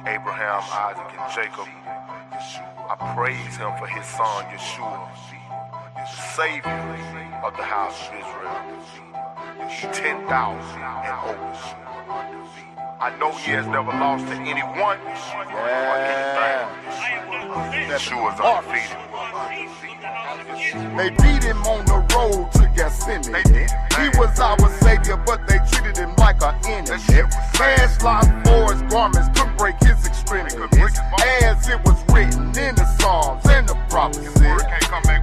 Abraham, Isaac, and Jacob. I praise him for his son, Yeshua, the Savior of the house of Israel. 10,000 and over. I know he has never lost to anyone or anything. Yeshua's undefeated. They beat him on the road to Gethsemane. He was our savior, but they treated him like an enemy. Manslaughter for his garments couldn't break his extremities, as it was written in the Psalms and the prophecies.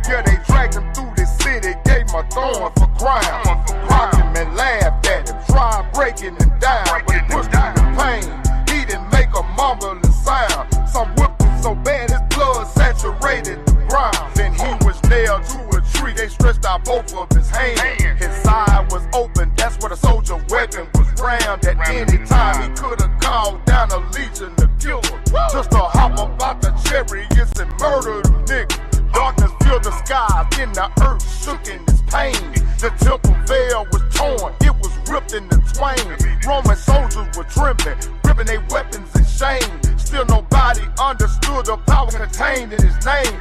Yeah, they dragged him through the city, gave him a thorn for crime, mocked him and laughed at him, tried breaking him down, but he pushed him in pain. He didn't make a mumbling sound. Some whipped him so bad his blood saturated the ground. Then he was nailed to a tree. They stretched out both of his hands. His side was open. That's where the soldier weapon was rammed. At any time he could have called down a legion to kill him. Just to hop up out the chariots and murder them niggas. Darkness filled the skies, then the earth shook in its pain. The temple veil was torn, it was ripped into twain. Roman soldiers were trembling, gripping their weapons in shame. Still nobody understood the power contained in his name.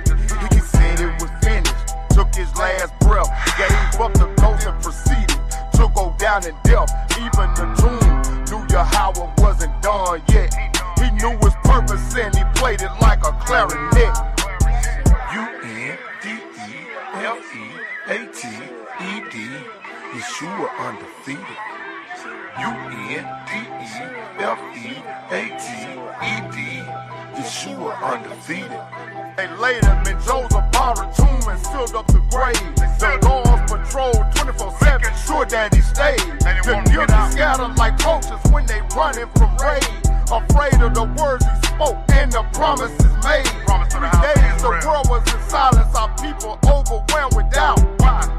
He said it was finished, took his last breath, gave up the ghost and proceeded to go down in death. Even the tomb knew Yahweh wasn't done yet. He knew his purpose and he played it like a clarinet. U-N-D-E-F-E-A-T-E-D, Yeshua undefeated. U-N-D-E-F-E-A-T-E-D, Yeshua undefeated. They laid him in Joseph borrowed tomb and filled up the grave. The laws patrolled 24/7, sure that he stayed. The guilty scattered like roaches when they running from raid. Afraid of the words he spoke and the promises made. 3 days the world was in silence, our people overwhelmed with doubt.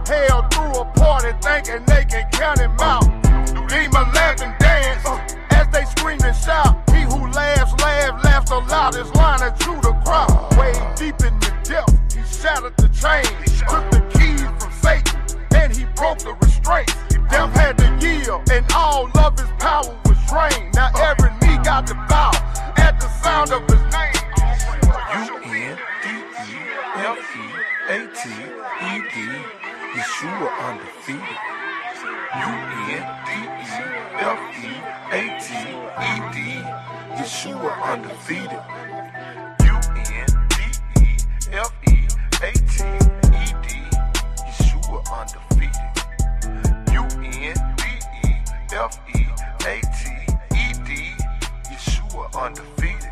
Hell threw a party thinking they can count him out. Demon laugh and dance as they scream and shout. He who laughs the loudest line and drew the crowd. Way deep in the depths, he shattered the chains, took the keys from Satan, and he broke the restraints. Death had to yield, and all of his power was drained. Now every knee got to bow at the sound of his name. U-N-D-E-F-E-A-T-E-D, Yeshua undefeated. U-N-D-E-F-E-A-T-E-D, Yeshua undefeated. U-N-D-E-F-E-A-T-E-D, Yeshua undefeated. U-N-D-E-F-E-A-T-E-D, Yeshua undefeated.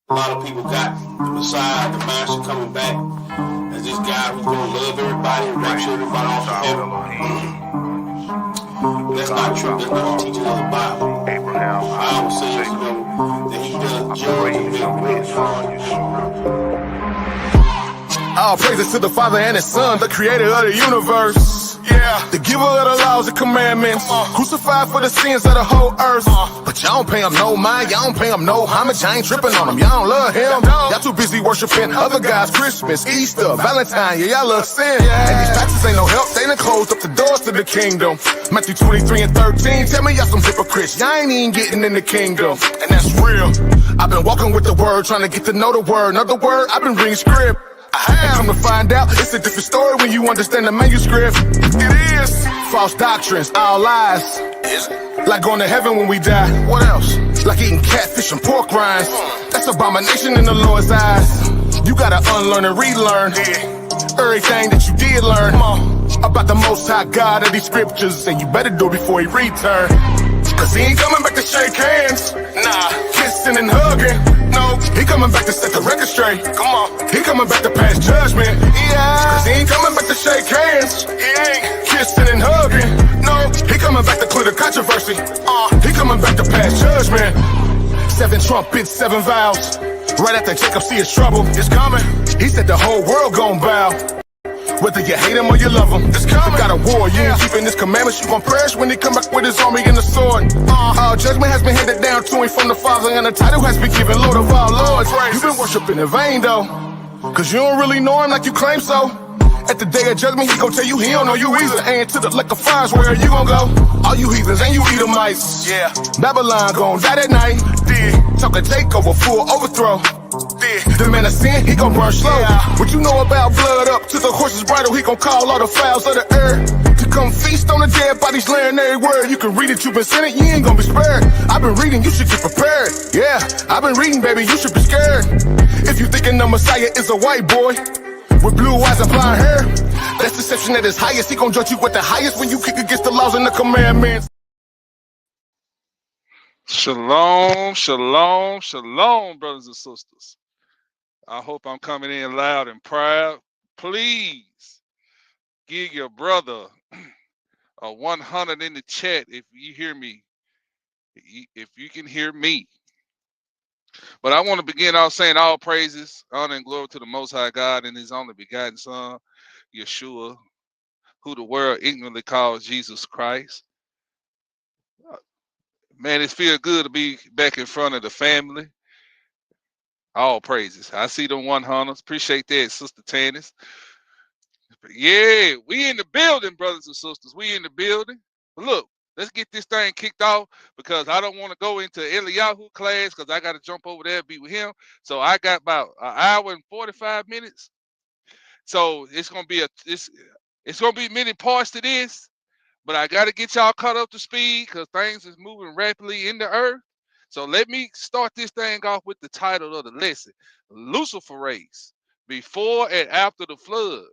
A lot of people got the Messiah, the Master coming back as this guy who's going to love everybody and rapture everybody off of heaven. That's not true. That's not the teaching of the Bible. Abraham, I always say, that he does judge and make All praises to the Father and His Son, the creator of the universe. Yeah, the giver of the laws and commandments, crucified for the sins of the whole earth. But y'all don't pay him no mind, y'all don't pay him no homage. I ain't tripping on him, y'all don't love him. Y'all too busy worshiping other guys, Christmas, Easter, Valentine, yeah, y'all love sin. And these taxes ain't no help, they done closed up the doors to the kingdom. Matthew 23 and 13, tell me y'all some hypocrites, y'all ain't even getting in the kingdom. And that's real, I've been walking with the word, trying to get to know the word. Another word, I've been reading script. And come to find out, it's a different story when you understand the manuscript. It is false doctrines, all lies. Like going to heaven when we die. What else? Like eating catfish and pork rinds. That's abomination in the Lord's eyes. You gotta unlearn and relearn everything that you did learn about the Most High God of these scriptures, and you better do it before He return. Cause He ain't coming back to shake hands. Nah, kissing and hugging. No, He coming back to set the record straight. Come on, He coming back to pass judgment. Yeah, cause He ain't coming back to shake hands. He ain't kissing and hugging. No, He coming back to clear the controversy. He coming back to pass judgment. 7 trumpets, 7 vows. Right after Jacob see his trouble, it's coming. He said the whole world gon' bow. Whether you hate him or you love him, it's coming. Got a war, you ain't keeping his commandments, you gon' perish when he come back with his army and the sword. Judgment has been handed down to him from the Father, and the title has been given Lord of all lords. You've been worshiping in vain though, cause you don't really know him like you claim so. At the day of judgment, he gon' tell you he don't know you either. And to the lake of fires, where you gon' go? All you heathens and you Edomites. Yeah, Babylon gon' die that night. Talk a takeover, full overthrow. The man of sin, he gon' burn slow. What you know about blood up to the horse's bridle? He gon' call all the fowls of the earth to come feast on the dead bodies, laying every word. You can read it, you been sinning, you ain't gon' be spared. I've been reading, you should get prepared. Yeah, I've been reading, baby, you should be scared. If you thinking the Messiah is a white boy with blue eyes and blonde hair, that's deception at its highest. He gon' judge you with the highest when you kick against the laws and the commandments. Shalom, shalom, shalom, brothers and sisters. I hope I'm coming in loud and proud. Please give your brother a 100 in the chat if you hear me, if you can hear me. But I want to begin out saying all praises, honor, and glory to the Most High God and His only begotten Son, Yeshua, who the world ignorantly calls Jesus Christ. Man, it feels good to be back in front of the family. All praises. I see them 100s. Appreciate that, Sister Tannis. Yeah, we in the building, brothers and sisters. We in the building. But look, let's get this thing kicked off because I don't want to go into Eliyahu class because I got to jump over there and be with him. So I got about an hour and 45 minutes. So it's gonna be it's gonna be many parts to this. But I got to get y'all caught up to speed because things is moving rapidly in the earth. So let me start this thing off with the title of the lesson, Lucifer Race, before and after the flood.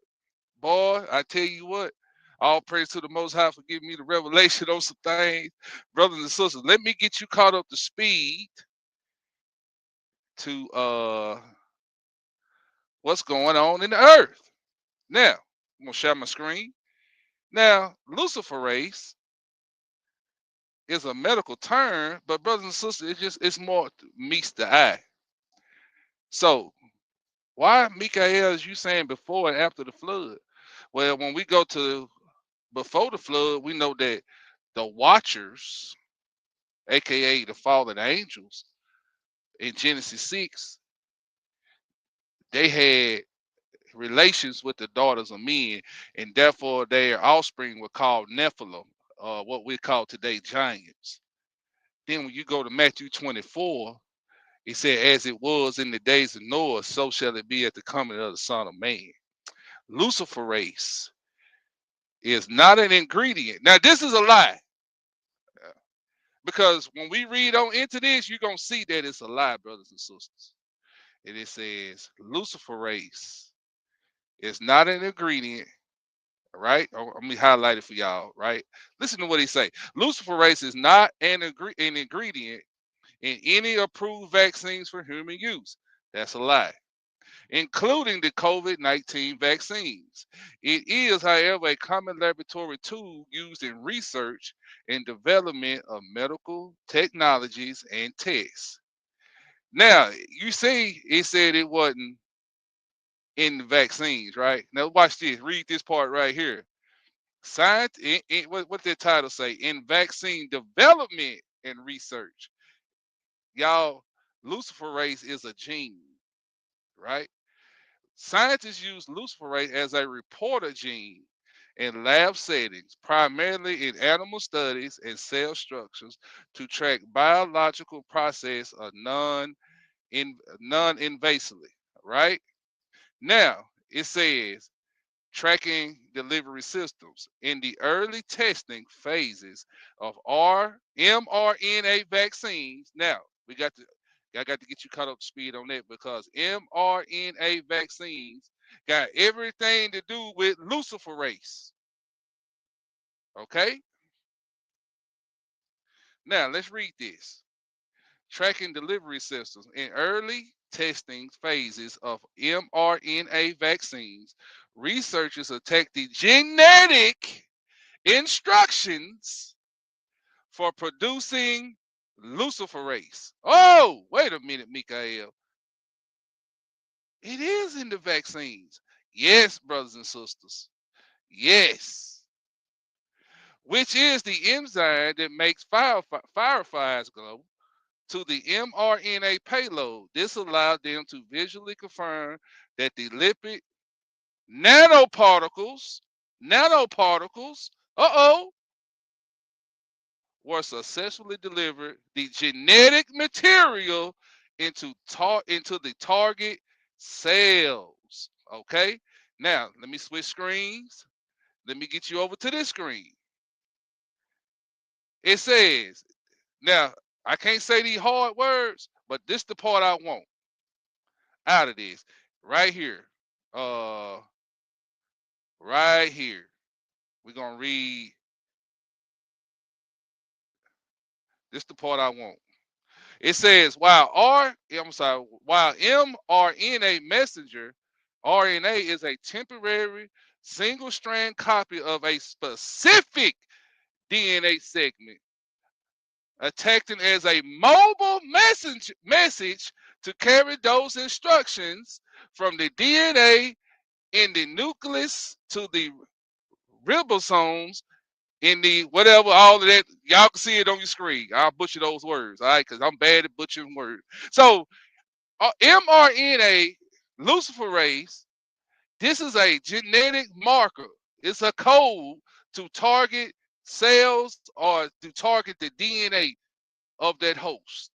Boy, I tell you what, all praise to the Most High for giving me the revelation on some things. Brothers and sisters, let me get you caught up to speed to what's going on in the earth. Now, I'm going to share my screen. Now, Lucifer Race is a medical term, but brothers and sisters, it's more meets the eye. So why, Mikael, is you saying before and after the flood? Well, when we go to before the flood, we know that the watchers, aka the fallen angels, in Genesis 6, they had relations with the daughters of men, and therefore their offspring were called Nephilim, what we call today giants. Then when you go to Matthew 24, it said, as it was in the days of Noah, so shall it be at the coming of the Son of Man. Lucifer race is not an ingredient. Now, this is a lie. Because when we read on into this, you're going to see that it's a lie, brothers and sisters. And it says, Lucifer race is not an ingredient, right? Let me highlight it for y'all, right? Listen to what he say. Lucifer race is not an ingredient in any approved vaccines for human use. That's a lie, including the COVID-19 vaccines. It is, however, a common laboratory tool used in research and development of medical technologies and tests. Now, you see, it said it wasn't in the vaccines, right? Now, watch this. Read this part right here. Science, what did the title say? In vaccine development and research. Y'all, luciferase is a gene, right? Scientists use luciferase as a reporter gene in lab settings, primarily in animal studies and cell structures, to track biological process of non-invasively, right? Now, it says tracking delivery systems. In the early testing phases of mRNA vaccines, now I got to get you caught up to speed on that because mRNA vaccines got everything to do with luciferase. Okay? Now let's read this. Tracking delivery systems. In early testing phases of mRNA vaccines, researchers attack the genetic instructions for producing Lucifer Race. Oh, wait a minute, Mikael. It is in the vaccines. Yes, brothers and sisters. Yes. Which is the enzyme that makes fireflies glow to the mRNA payload. This allowed them to visually confirm that the lipid nanoparticles, were successfully delivered the genetic material into the target cells. Okay, now let me switch screens. Let me get you over to this screen. It says, now I can't say these hard words, but this the part I want out of this right here. Uh, right here. We're gonna read this the part I want. It says while mRNA messenger RNA is a temporary single-strand copy of a specific DNA segment, acting as a mobile message to carry those instructions from the DNA in the nucleus to the ribosomes in the whatever, all of that. Y'all can see it on your screen. I'll butcher those words, all right, because I'm bad at butchering words. So mRNA luciferase, this is a genetic marker. It's a code to target cells or to target the DNA of that host.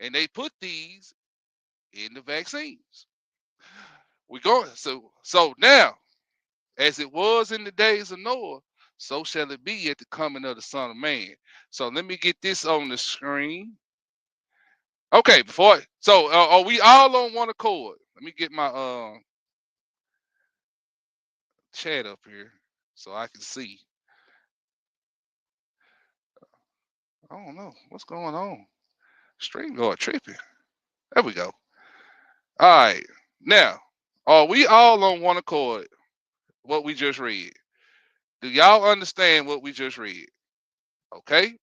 And they put these in the vaccines. We go so now, as it was in the days of Noah, so shall it be at the coming of the Son of Man. So let me get this on the screen. Okay, are we all on one accord? Let me get my chat up here so I can see. I don't know what's going on. StreamYard tripping. There we go. All right. Now, are we all on one accord? What we just read. Do y'all understand what we just read? Okay.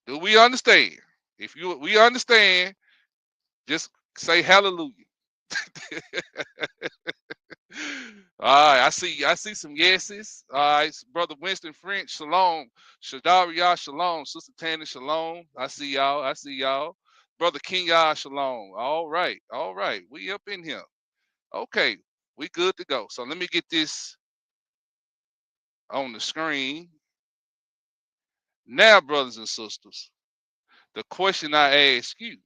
Do we understand? If we understand, just say hallelujah. All right, I see some yeses. All right, brother Winston French, shalom. Shadaria, shalom. Sister Tanner, shalom. I see y'all. Brother King, shalom. All right. We up in here. Okay, we good to go. So let me get this on the screen. Now, brothers and sisters, the question I ask you: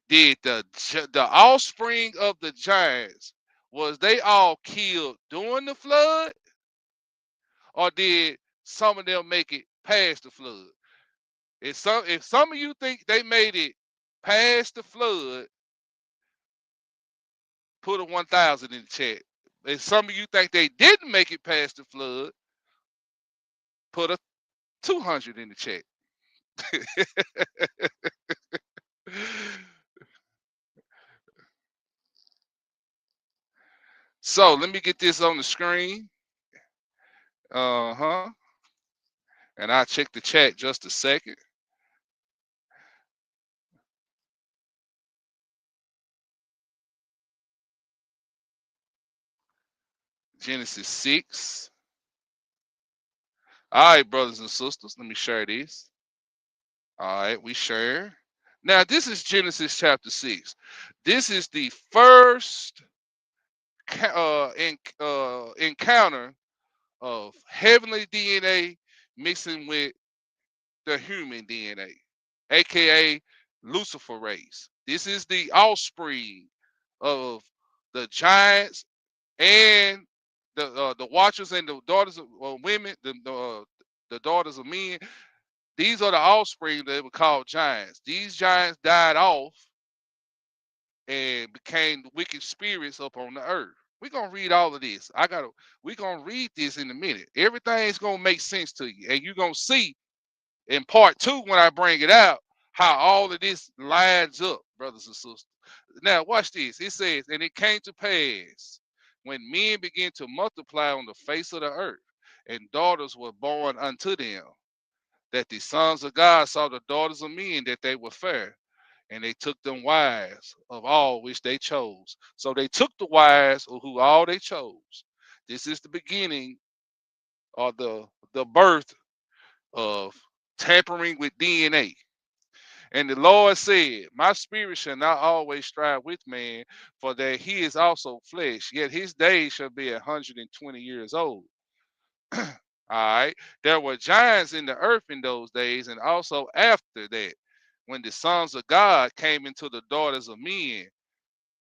did the offspring of the giants, was they all killed during the flood, or did some of them make it past the flood? If some of you think they made it past the flood, put a 1,000 in the chat. If some of you think they didn't make it past the flood, put a 200 in the chat. So let me get this on the screen. Uh-huh. And I'll check the chat just a second. Genesis 6. All right, brothers and sisters, let me share this. All right, we share. Now, this is Genesis chapter 6. This is the first encounter of heavenly DNA mixing with the human DNA, aka Lucifer race. This is the offspring of the giants and the watchers and the daughters of women, the daughters of men. These are the offspring that were called giants. These giants died off and became wicked spirits up on the earth. We're gonna read all of this. We're gonna read this in a minute. Everything's gonna make sense to you. And you're gonna see in part two when I bring it out how all of this lines up, brothers and sisters. Now watch this. It says, and it came to pass when men began to multiply on the face of the earth, and daughters were born unto them. that the sons of God saw the daughters of men that they were fair, and they took them wives of all which they chose. So they took the wives of who all they chose. This is the beginning or the birth of tampering with DNA. And the Lord said, my spirit shall not always strive with man, for that he is also flesh, yet his days shall be 120 years old. All right. There were giants in the earth in those days, and also after that, when the sons of God came into the daughters of men,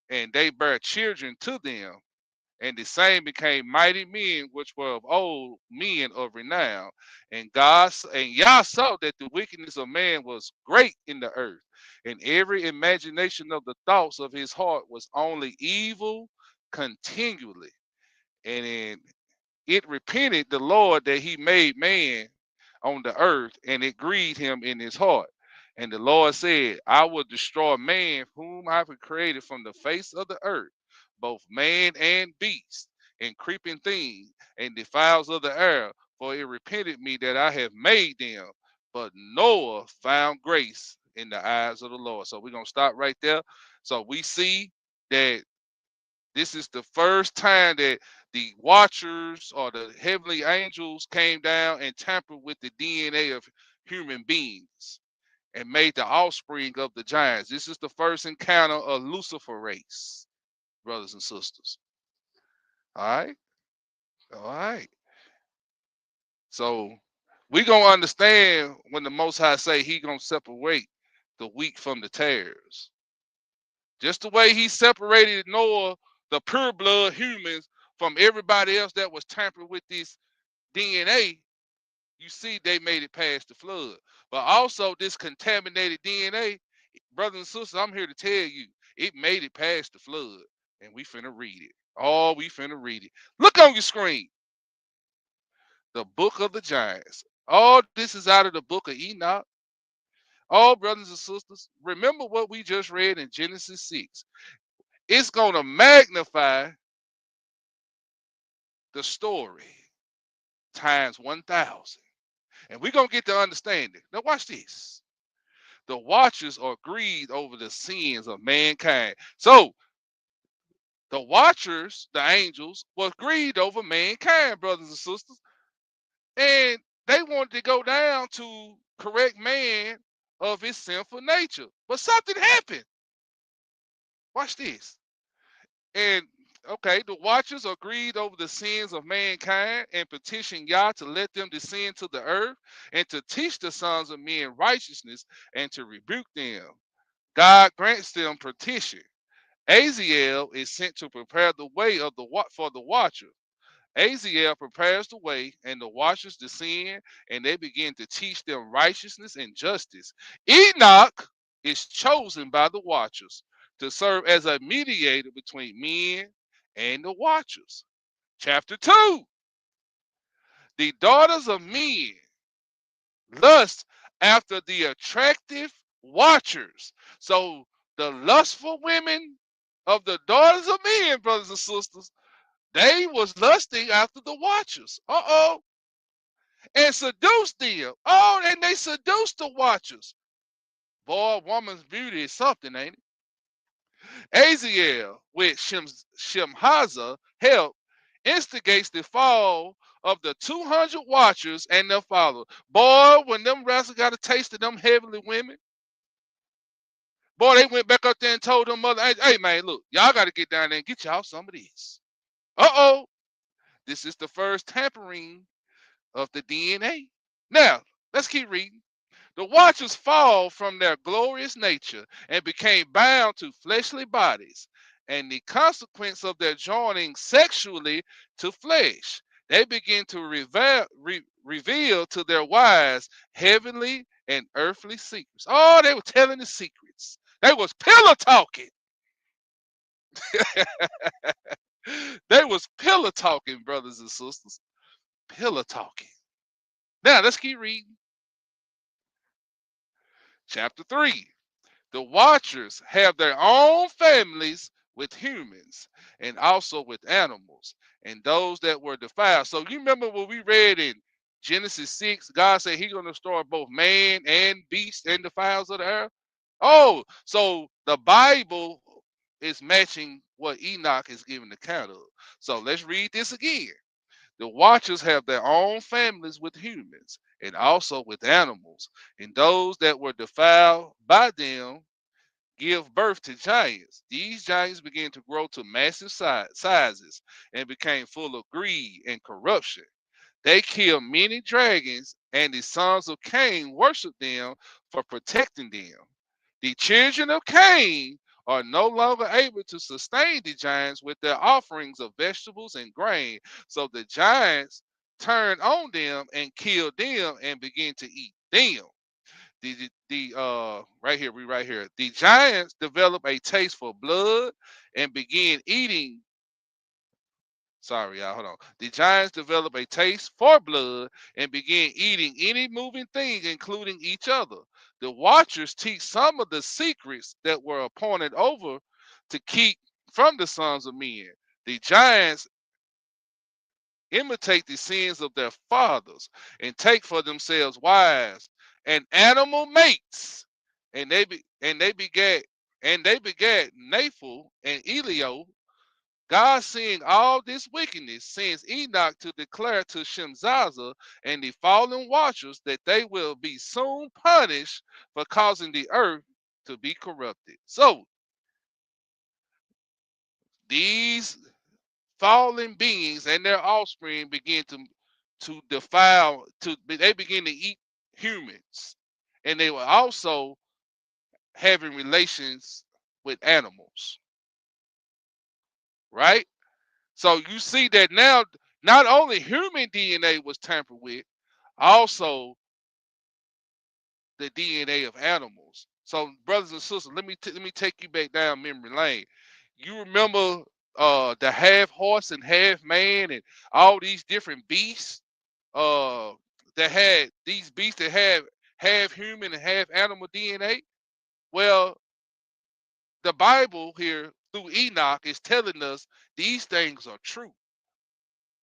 and they bare children to them, and the same became mighty men which were of old, men of renown. And Yah saw that the wickedness of man was great in the earth, and every imagination of the thoughts of his heart was only evil continually. And in it repented the Lord that he made man on the earth, and it grieved him in his heart. And the Lord said, I will destroy man whom I have created from the face of the earth, both man and beast, and creeping thing, and the fowls of the air, for it repented me that I have made them. But Noah found grace in the eyes of the Lord. So we're going to stop right there. So we see that this is the first time that the watchers or the heavenly angels came down and tampered with the DNA of human beings and made the offspring of the giants. This is the first encounter of Lucifer race, brothers and sisters. All right. All right. So we gonna understand when the Most High say he gonna separate the wheat from the tares. Just the way he separated Noah, the pure blood humans, from everybody else that was tampered with this DNA, you see they made it past the flood. But also this contaminated DNA, brothers and sisters, I'm here to tell you, it made it past the flood. And we finna read it. Oh, we finna read it. Look on your screen. The book of the giants. All this is out of the book of Enoch. All brothers and sisters, remember what we just read in Genesis 6. It's going to magnify the story times 1,000. And we're going to get to understand it. Now, watch this. The watchers are grieved over the sins of mankind. So, the watchers, the angels, was grieved over mankind, brothers and sisters. And they wanted to go down to correct man of his sinful nature. But something happened. Watch this. And okay, the watchers agreed over the sins of mankind and petitioned Yah to let them descend to the earth and to teach the sons of men righteousness and to rebuke them. God grants them petition. Aziel is sent to prepare the way of for the watcher. Aziel prepares the way, and the watchers descend, and they begin to teach them righteousness and justice. Enoch is chosen by the watchers to serve as a mediator between men and the watchers. Chapter 2. The daughters of men lust after the attractive watchers. So the lustful women of the daughters of men, brothers and sisters, they was lusting after the watchers. Uh-oh. And seduced them. Oh, and they seduced the watchers. Boy, a woman's beauty is something, ain't it? Aziel, with Shemhaza help, instigates the fall of the 200 watchers and their followers. Boy, when them rascals got a taste of them heavenly women, boy, they went back up there and told them mother, hey man, look, y'all got to get down there and get y'all some of this. Uh-oh. This is the first tampering of the DNA. Now, let's keep reading. The watchers fall from their glorious nature and became bound to fleshly bodies, and the consequence of their joining sexually to flesh, they begin to reveal to their wives heavenly and earthly secrets. Oh, they were telling the secrets. They was pillow talking. They was pillow talking, brothers and sisters. Pillow talking. Now, let's keep reading. Chapter 3. The watchers have their own families with humans and also with animals and those that were defiled. So you remember what we read in Genesis 6, God said He's going to destroy both man and beast and the fowls of the air. Oh, so the Bible is matching what Enoch is giving account of. So let's read this again. The watchers have their own families with humans and also with animals, and those that were defiled by them give birth to giants. These giants began to grow to massive sizes and became full of greed and corruption. They killed many dragons, and the sons of Cain worshiped them for protecting them. The children of Cain are no longer able to sustain the giants with their offerings of vegetables and grain. So the giants turned on them and killed them and began to eat them. The right here. The giants developed a taste for blood and began eating. Sorry, y'all, hold on. The giants developed a taste for blood and began eating any moving thing, including each other. The watchers teach some of the secrets that were appointed over to keep from the sons of men. The giants imitate the sins of their fathers and take for themselves wives and animal mates, and they begat Naphal and Elio. God, seeing all this wickedness, sends Enoch to declare to Shemzaza and the fallen watchers that they will be soon punished for causing the earth to be corrupted. So these fallen beings and their offspring begin to defile, they begin to eat humans, and they were also having relations with animals, right? So you see that now not only human DNA was tampered with, also the DNA of animals. So brothers and sisters, let me take you back down memory lane. You remember the half horse and half man and all these different beasts uh that had these beasts that have half human and half animal DNA? Well, the Bible here through Enoch is telling us these things are true.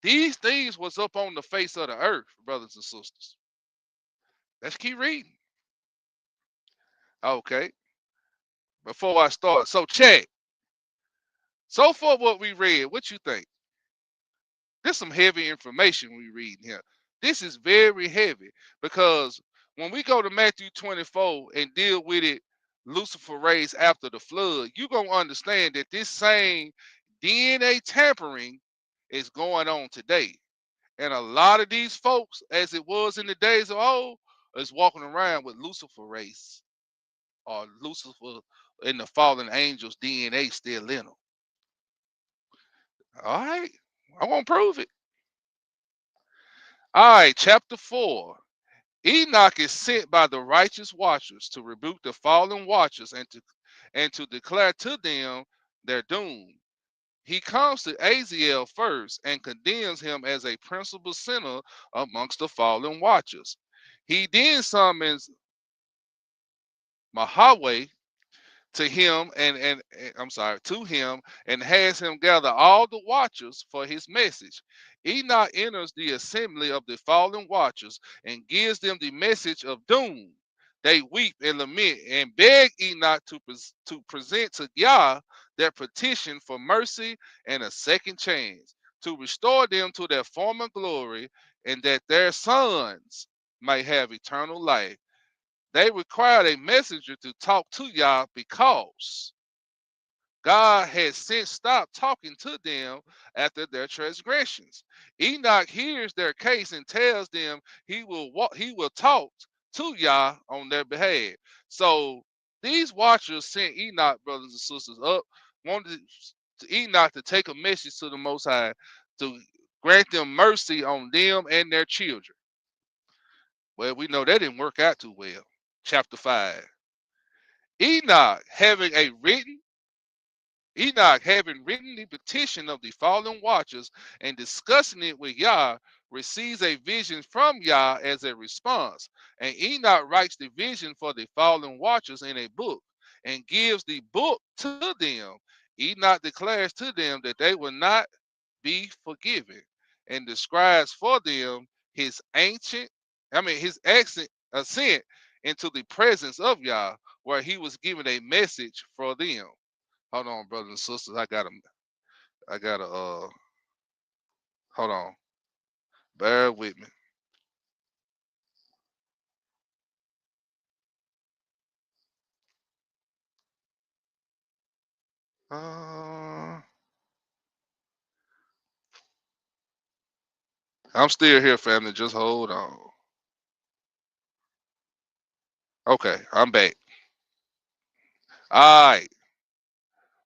These things was up on the face of the earth, brothers and sisters. Let's keep reading. Okay, before I start. So check. So far what we read, what you think? There's some heavy information we read here. This is very heavy because when we go to Matthew 24 and deal with it, Lucifer Race after the flood, you're going to understand that this same DNA tampering is going on today. And a lot of these folks, as it was in the days of old, is walking around with Lucifer Race or Lucifer and the fallen angels DNA still in them. All right, I won't prove it. All right, chapter 4. Enoch is sent by the righteous watchers to rebuke the fallen watchers and to declare to them their doom. He comes to Aziel first and condemns him as a principal sinner amongst the fallen watchers. He then summons Mahaway to him and I'm sorry, to him and has him gather all the watchers for his message. Enoch enters the assembly of the fallen watchers and gives them the message of doom. They weep and lament and beg Enoch to present to Yah their petition for mercy and a second chance, to restore them to their former glory, and that their sons may have eternal life. They required a messenger to talk to Yah because God had since stopped talking to them after their transgressions. Enoch hears their case and tells them he will talk to Yah on their behalf. So these watchers sent Enoch, brothers and sisters, up, wanted Enoch to take a message to the Most High to grant them mercy on them and their children. Well, we know that didn't work out too well. Chapter 5. Enoch having a written Enoch, having written the petition of the fallen watchers and discussing it with Yah, receives a vision from Yah as a response. And Enoch writes the vision for the fallen watchers in a book and gives the book to them. Enoch declares to them that they will not be forgiven and describes for them his ancient, his ascent into the presence of Yah, where he was given a message for them. Hold on, brothers and sisters. I gotta hold on. Bear with me. I'm still here, family. Just hold on. Okay, I'm back. All right.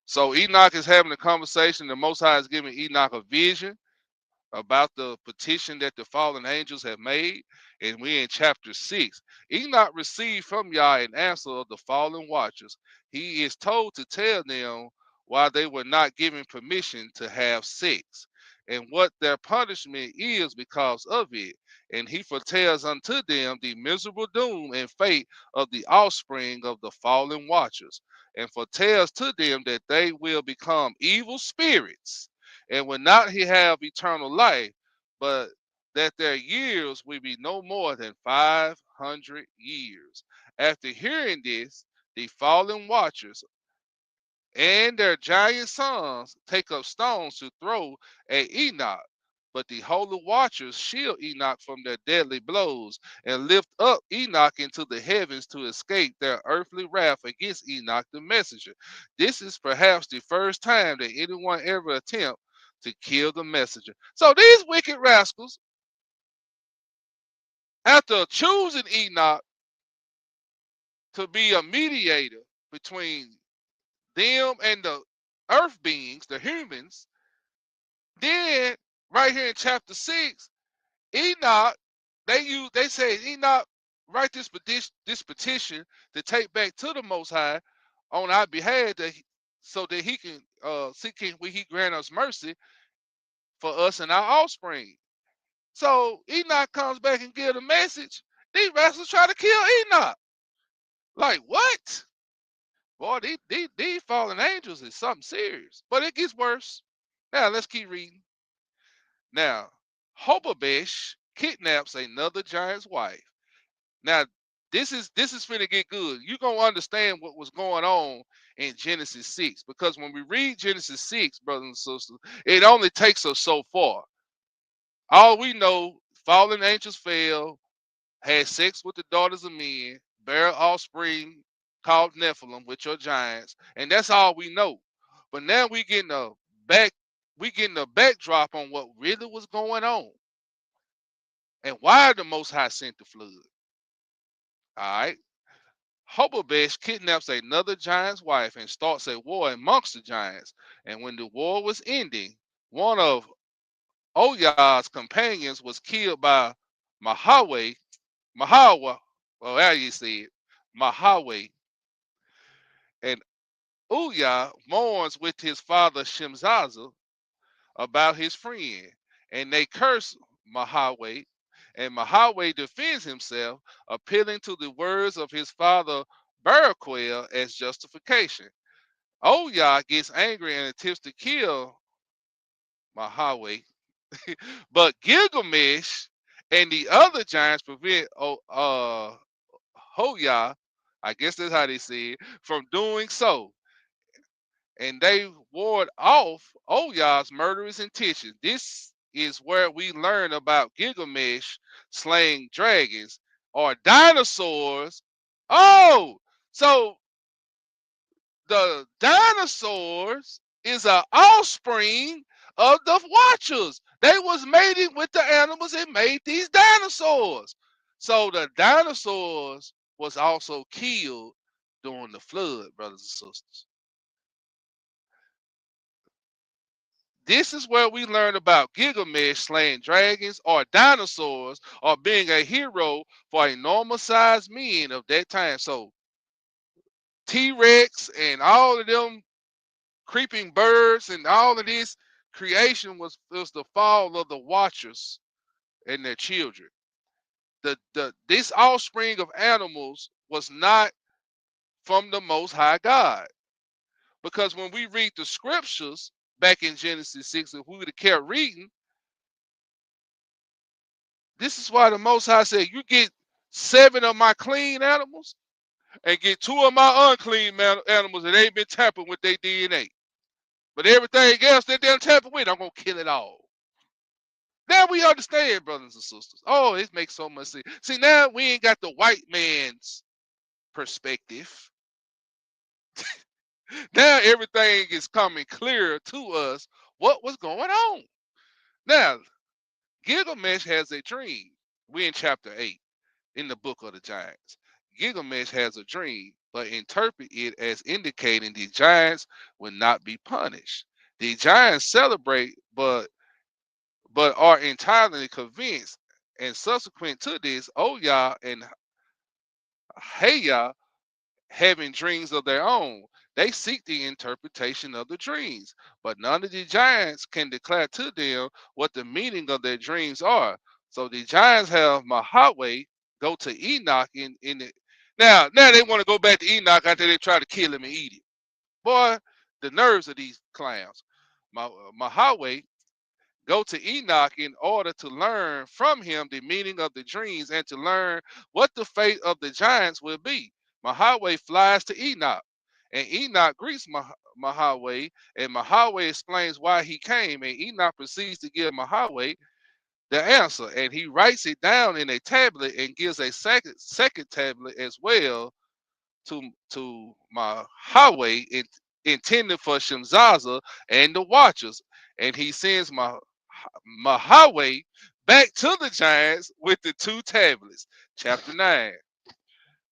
So Enoch is having a conversation. The Most High is giving Enoch a vision about the petition that the fallen angels have made, and we're in chapter 6. Enoch received from Yah an answer of the fallen watchers. He is told to tell them why they were not given permission to have sex, and what their punishment is because of it. And he foretells unto them the miserable doom and fate of the offspring of the fallen watchers, and foretells to them that they will become evil spirits and will not he have eternal life, but that their years will be no more than 500 years. After hearing this, the fallen watchers and their giant sons take up stones to throw at Enoch. But the holy watchers shield Enoch from their deadly blows and lift up Enoch into the heavens to escape their earthly wrath against Enoch the messenger. This is perhaps the first time that anyone ever attempt to kill the messenger. So these wicked rascals, after choosing Enoch to be a mediator between them and the earth beings, the humans, then right here in chapter 6, Enoch, they say Enoch write this petition to take back to the Most High on our behalf so that he can he grant us mercy for us and our offspring. So Enoch comes back and gives a message. These rascals try to kill Enoch. Like what? Boy, these fallen angels is something serious. But it gets worse. Now let's keep reading. Now, Hobabesh kidnaps another giant's wife. Now, this is finna get good. You're gonna understand what was going on in Genesis 6. Because when we read Genesis 6, brothers and sisters, it only takes us so far. All we know, fallen angels fell, had sex with the daughters of men, bear offspring called Nephilim, which are giants, and that's all we know. But now back we getting a backdrop on what really was going on and why the Most High sent the flood. All right. Hobabesh kidnaps another giant's wife and starts a war amongst the giants. And when the war was ending, one of Oyah's companions was killed by Mahawe, Mahawa, well, how you say it, Mahawe. And Uyah mourns with his father Shemzaza about his friend, and they curse Mahawe. And Mahawe defends himself, appealing to the words of his father Baraquel as justification. Oyah gets angry and attempts to kill Mahawe, but Gilgamesh and the other giants prevent Hoya, I guess that's how they say it, from doing so. And they ward off Oyah's murderous intention. This is where we learn about Gilgamesh slaying dragons or dinosaurs. Oh, so the dinosaurs is an offspring of the Watchers. They was mating with the animals and made these dinosaurs. So the dinosaurs was also killed during the flood, brothers and sisters. This is where we learn about Gilgamesh slaying dragons or dinosaurs or being a hero for a normal sized men of that time. So T-Rex and all of them creeping birds and all of this creation was the fall of the Watchers and their children. This offspring of animals was not from the Most High God. Because when we read the scriptures back in Genesis 6, if we would have kept reading, This is why the Most High said, you get 7 of my clean animals and get 2 of my unclean animals that ain't been tampered with their DNA. But everything else that they're tampered with, I'm going to kill it all. Now we understand, brothers and sisters. Oh, it makes so much sense. See, now we ain't got the white man's perspective. Now everything is coming clearer to us what was going on. Now, Gilgamesh has a dream. We're in chapter 8 in the book of the giants. Gilgamesh has a dream, but interpret it as indicating the giants will not be punished. The giants celebrate, but are entirely convinced. And subsequent to this, Oya and Heya, having dreams of their own, they seek the interpretation of the dreams. But none of the giants can declare to them what the meaning of their dreams are. So the giants have Mahaway go to Enoch in the now they want to go back to Enoch after they try to kill him and eat him. Boy, the nerves of these clowns. Mahaway go to Enoch in order to learn from him the meaning of the dreams and to learn what the fate of the giants will be. Mahaway flies to Enoch, and Enoch greets Mahaway, and Mahaway explains why he came, and Enoch proceeds to give Mahaway the answer, and he writes it down in a tablet and gives a second tablet as well to Mahaway intended for Shemzaza and the Watchers, and he sends Mahaway back to the giants with the 2 tablets. Chapter 9.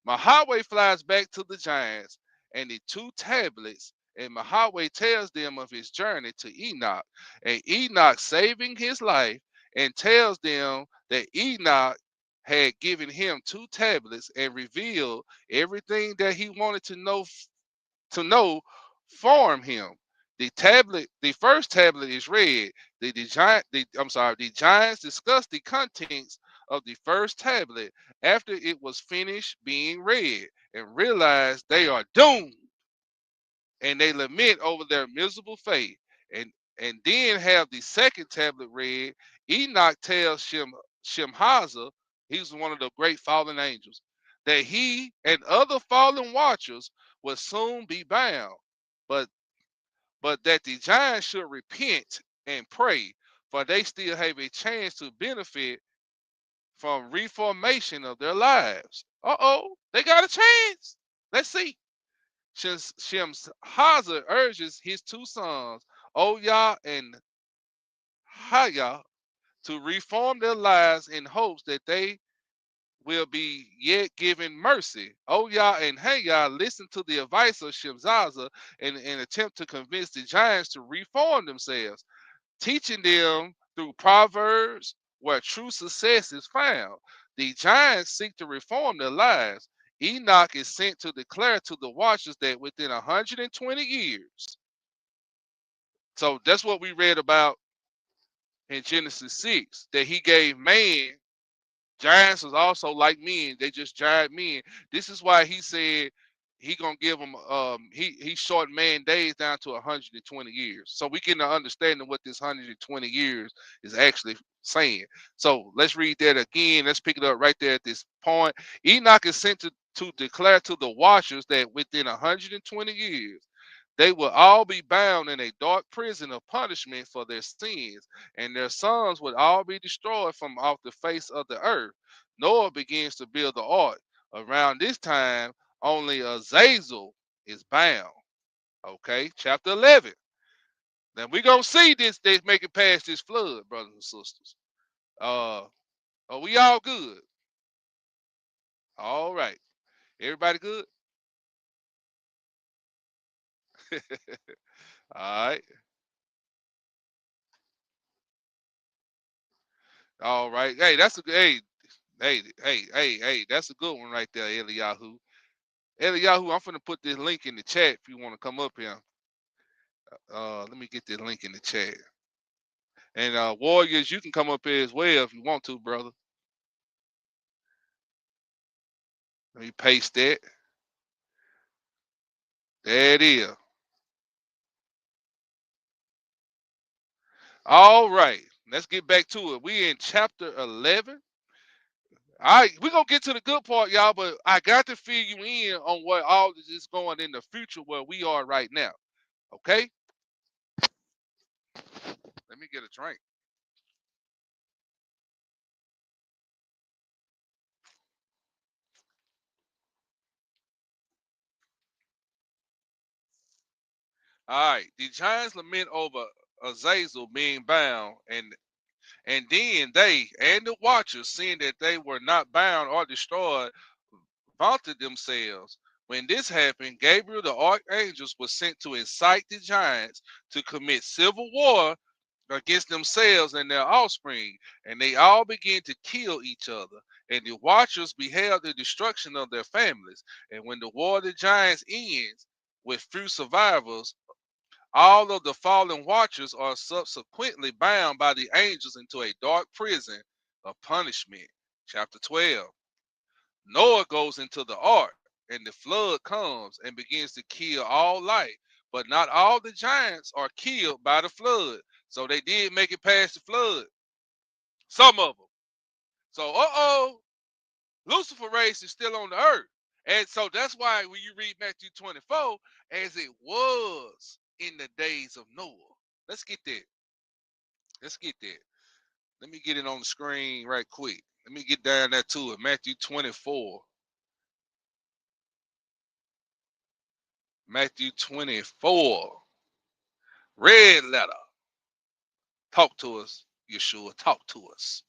Mahaway flies back to the giants and the 2 tablets, and Mahaway tells them of his journey to Enoch, and Enoch saving his life, and tells them that Enoch had given him 2 tablets and revealed everything that he wanted to know from him. The first tablet is read. The giants discussed the contents of the first tablet after it was finished being read and realized they are doomed, and they lament over their miserable fate. And then have the second tablet read. Enoch tells Shemhaza, he's one of the great fallen angels, that he and other fallen watchers will soon be bound, but that the giants should repent and pray, for they still have a chance to benefit from reformation of their lives. They got a chance. Let's see. Shemhaza urges his 2 sons, Oya and Haya, to reform their lives in hopes that they will be yet given mercy. Oya and Haya listen to the advice of Shemzaza and attempt to convince the giants to reform themselves, teaching them through proverbs where true success is found. The giants seek to reform their lives. Enoch is sent to declare to the watchers that within 120 years, so that's what we read about in Genesis 6, that he gave man. Giants was also like men. They just giant men. This is why he said he gonna give them. He shortened man days down to 120 years. So we get an understanding what this 120 years is actually saying. So let's read that again. Let's pick it up right there at this point. Enoch is sent to declare to the watchers that within 120 years they will all be bound in a dark prison of punishment for their sins, and their sons would all be destroyed from off the face of the earth. Noah begins to build the ark. Around this time, only Azazel is bound. Okay, chapter 11. Now we're going to see this, they make it past this flood, brothers and sisters. Are we all good? All right. Everybody good? All right. All right. Hey, that's a good. Hey, that's a good one right there, Eliyahu. Eliyahu, I'm finna put this link in the chat if you want to come up here. Let me get this link in the chat. And Warriors, you can come up here as well if you want to, brother. Let me paste that. There it is. All right. Let's get back to it. We in chapter 11. All right, we're gonna get to the good part, y'all, but I got to fill you in on what all this is going in the future where we are right now. Okay? Let me get a drink. All right, the Giants lament over Azazel being bound, and then they and the Watchers, seeing that they were not bound or destroyed, vaunted themselves. When this happened, Gabriel the archangel was sent to incite the giants to commit civil war against themselves and their offspring, and they all began to kill each other. And the Watchers beheld the destruction of their families. And when the war of the giants ends with few survivors, all of the fallen Watchers are subsequently bound by the angels into a dark prison of punishment. Chapter 12. Noah goes into the ark, and the flood comes and begins to kill all life. But not all the giants are killed by the flood. So they did make it past the flood. Some of them. So, Lucifer Race is still on the earth. And so that's why when you read Matthew 24, as it was in the days of Noah. Let's get that. Let's get that. Let me get it on the screen right quick. Let me get down there to it. Matthew 24. Matthew 24. Red letter. Talk to us, Yeshua. Talk to us.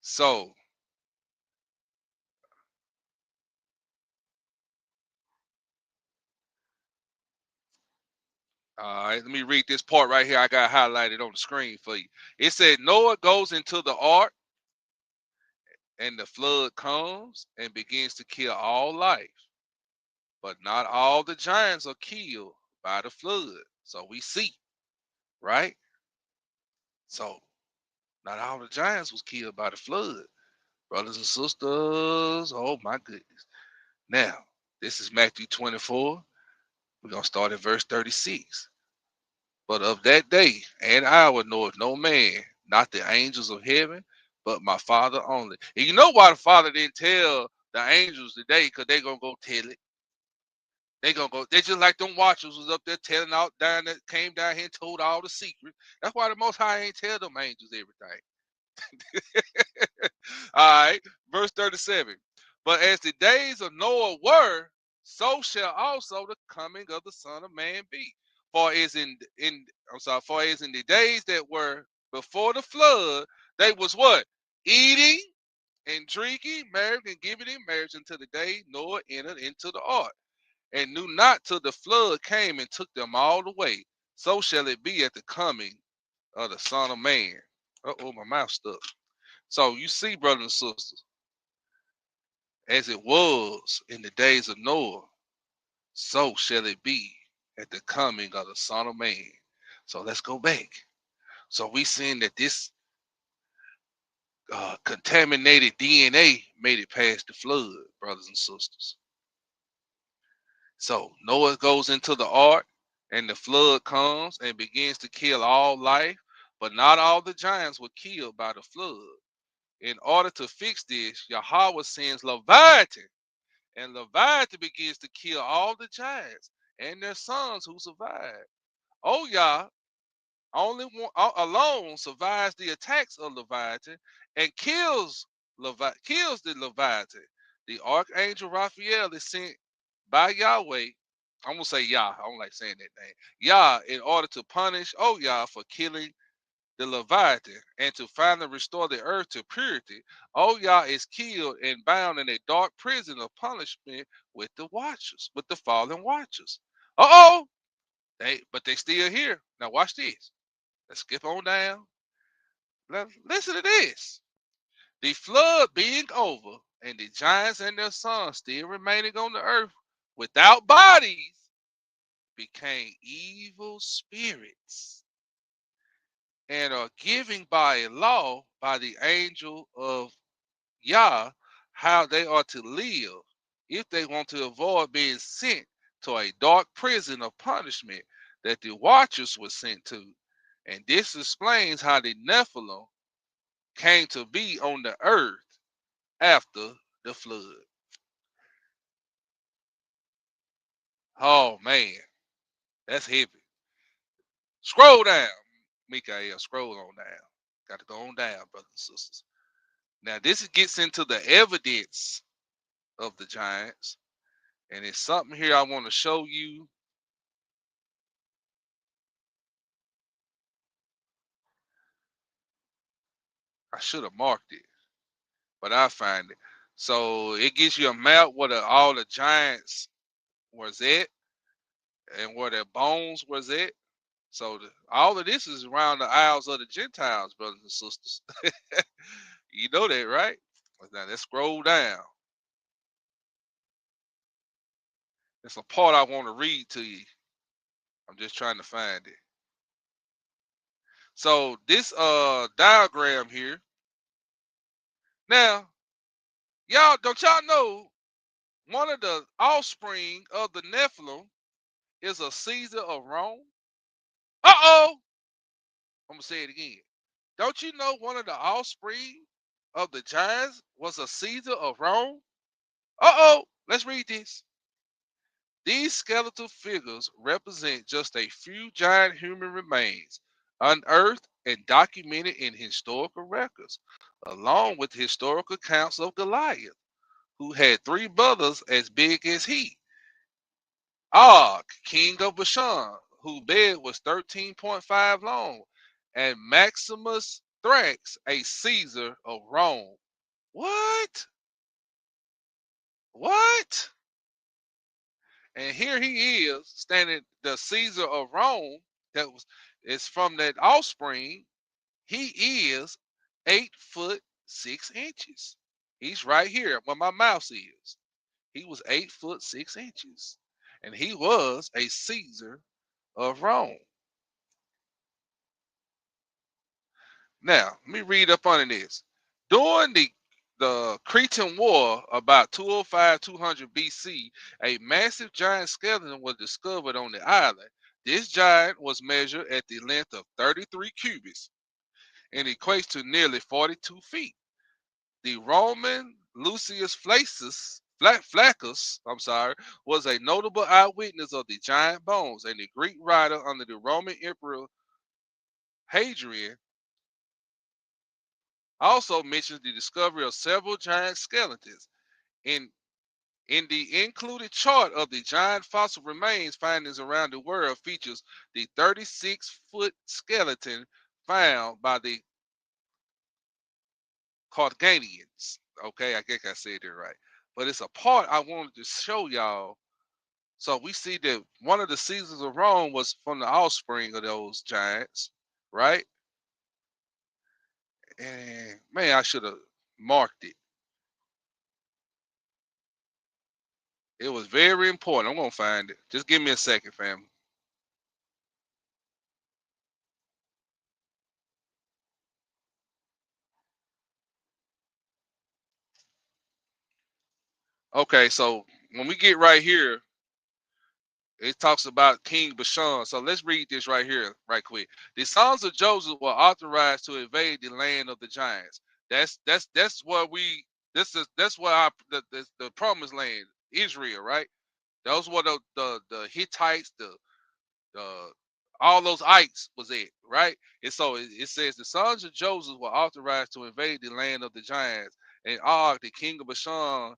So, all right, let me read this part right here. I got highlighted on the screen for you. It said, Noah goes into the ark, and the flood comes and begins to kill all life. But not all the giants are killed by the flood. So we see, right? So not all the giants was killed by the flood. Brothers and sisters, oh my goodness. Now, this is Matthew 24. We're going to start at verse 36. But of that day and hour knoweth no man, not the angels of heaven, but my Father only. And you know why the Father didn't tell the angels today? Because they're going to go tell it. They're going to go. They're just like them watchers was up there telling out down that came down here and told all the secrets. That's why the Most High ain't tell them angels everything. All right, verse 37. But as the days of Noah were, so shall also the coming of the Son of Man be. For as for as in the days that were before the flood, they was what? Eating and drinking, married and giving in marriage until the day Noah entered into the ark, and knew not till the flood came and took them all away. So shall it be at the coming of the Son of Man. Uh-oh, my mouth stuck. So you see, brothers and sisters, as it was in the days of Noah, so shall it be at the coming of the Son of Man. So let's go back. So we seeing that this contaminated DNA made it past the flood, brothers and sisters. So Noah goes into the ark, and the flood comes and begins to kill all life, but not all the giants were killed by the flood. In order to fix this, Yahweh sends Leviathan, and Leviathan begins to kill all the giants and their sons who survive. Oh, Yah only one, alone survives the attacks of Leviathan and kills the Leviathan. The archangel Raphael is sent by Yahweh. I'm gonna say Yah. I don't like saying that name. Yah, in order to punish Yah for killing the Leviathan and to finally restore the earth to purity. Yah is killed and bound in a dark prison of punishment with the watchers, with the fallen watchers. But they still here. Now watch this. Let's skip on down. Listen to this. The flood being over, and the giants and their sons still remaining on the earth without bodies, became evil spirits and are given by a law by the angel of Yah how they are to live if they want to avoid being sent to a dark prison of punishment that the watchers were sent to. And this explains how the Nephilim came to be on the earth after the flood. Oh man, that's heavy. Scroll down, Mikael. Scroll on down. Got to go on down, brothers and sisters. Now this gets into the evidence of the giants, and it's something here I want to show you. I should have marked it, but I find it. So it gives you a map where all the giants was at and where their bones was at. So all of this is around the Isles of the Gentiles, brothers and sisters. You know that, right? Now let's scroll down. It's a part I want to read to you. I'm just trying to find it. So this diagram here. Now, don't y'all know one of the offspring of the Nephilim is a Caesar of Rome? Uh-oh! I'm gonna say it again. Don't you know one of the offspring of the giants was a Caesar of Rome? Uh-oh! Let's read this. These skeletal figures represent just a few giant human remains unearthed and documented in historical records, along with historical accounts of Goliath, who had 3 brothers as big as he. Og, king of Bashan, whose bed was 13.5 long, and Maximus Thrax, a Caesar of Rome. What? What? And here he is standing, the Caesar of Rome, that was is from that offspring. He is 8'6". He's right here where my mouse is. He was 8'6", and he was a Caesar of Rome. Now, let me read up on this. During the Cretan War, about 205-200 BC, a massive giant skeleton was discovered on the island. This giant was measured at the length of 33 cubits and equates to nearly 42 feet. The Roman Lucius Flaccus, was a notable eyewitness of the giant bones, and the Greek writer under the Roman Emperor Hadrian also mentions the discovery of several giant skeletons. In the included chart of the giant fossil remains findings around the world features the 36-foot skeleton found by the Carthaginians. Okay, I think I said it right. But it's a part I wanted to show y'all. So we see that one of the Caesars of Rome was from the offspring of those giants, right? And man, I should have marked it. It was very important. I'm gonna find it. Just give me a second, family. Okay, so when we get right here, it talks about King Bashan. So let's read this right here, right quick. The sons of Joseph were authorized to invade the land of the giants. That's what we. That's what the promised land, Israel, right? Those were the Hittites, the all those ites was it, right? And so it says the sons of Joseph were authorized to invade the land of the giants, and Og, the king of Bashan,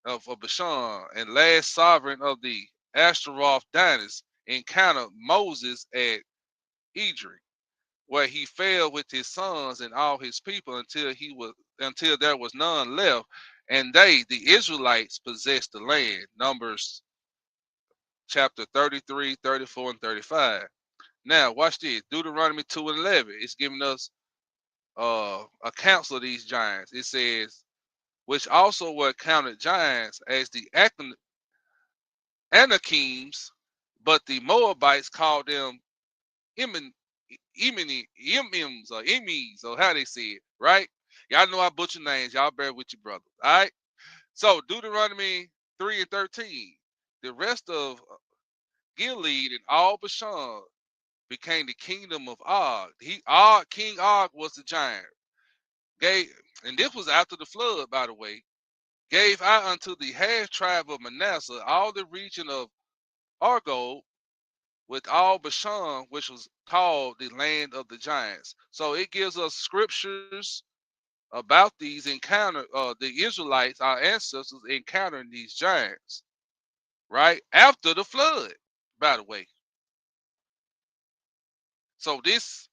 of Bashan, and last sovereign of the Ashtaroth dynasty, encountered Moses at Edrei, where he fell with his sons and all his people until there was none left, and they, the Israelites, possessed the land. Numbers chapter 33, 34, and 35. Now, watch this. Deuteronomy 2 and 11. It's giving us accounts of these giants. It says, which also were counted giants as the Anakims, but the Moabites called them Emims or Emies, or how they say it, right? Y'all know I butcher names. Y'all bear with your brother. All right. So Deuteronomy 3 and 13. The rest of Gilead and all Bashan became the kingdom of Og. King Og was the giant. gave, and this was after the flood, by the way, gave I unto the half tribe of Manasseh all the region of Argob with all Bashan, which was called the land of the giants. So it gives us scriptures about these encounter, the Israelites, our ancestors encountering these giants, right after the flood. By the way, so this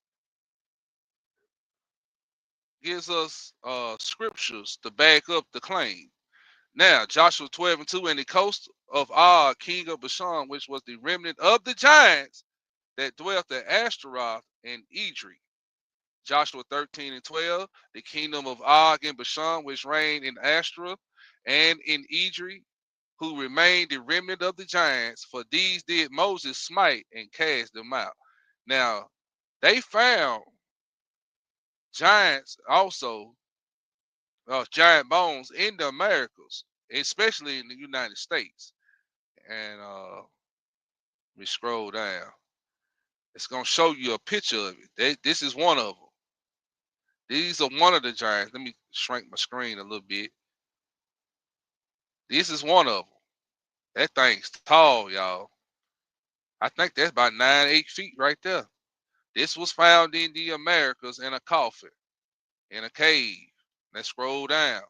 gives us scriptures to back up the claim. Now, Joshua 12 and 2, and the coast of Og, king of Bashan, which was the remnant of the giants that dwelt at Ashtaroth and Edrei. Joshua 13 and 12, the kingdom of Og and Bashan, which reigned in Ashtaroth and in Edrei, who remained the remnant of the giants, for these did Moses smite and cast them out. Now, they found giants also, giant bones in the Americas, especially in the United States. And let me scroll down. It's gonna show you a picture of it. This is one of them. These are one of the giants. Let me shrink my screen a little bit. This is one of them. That thing's tall, y'all. I think that's about 9, 8 feet right there. This was found in the Americas in a coffin, in a cave. Let's scroll down.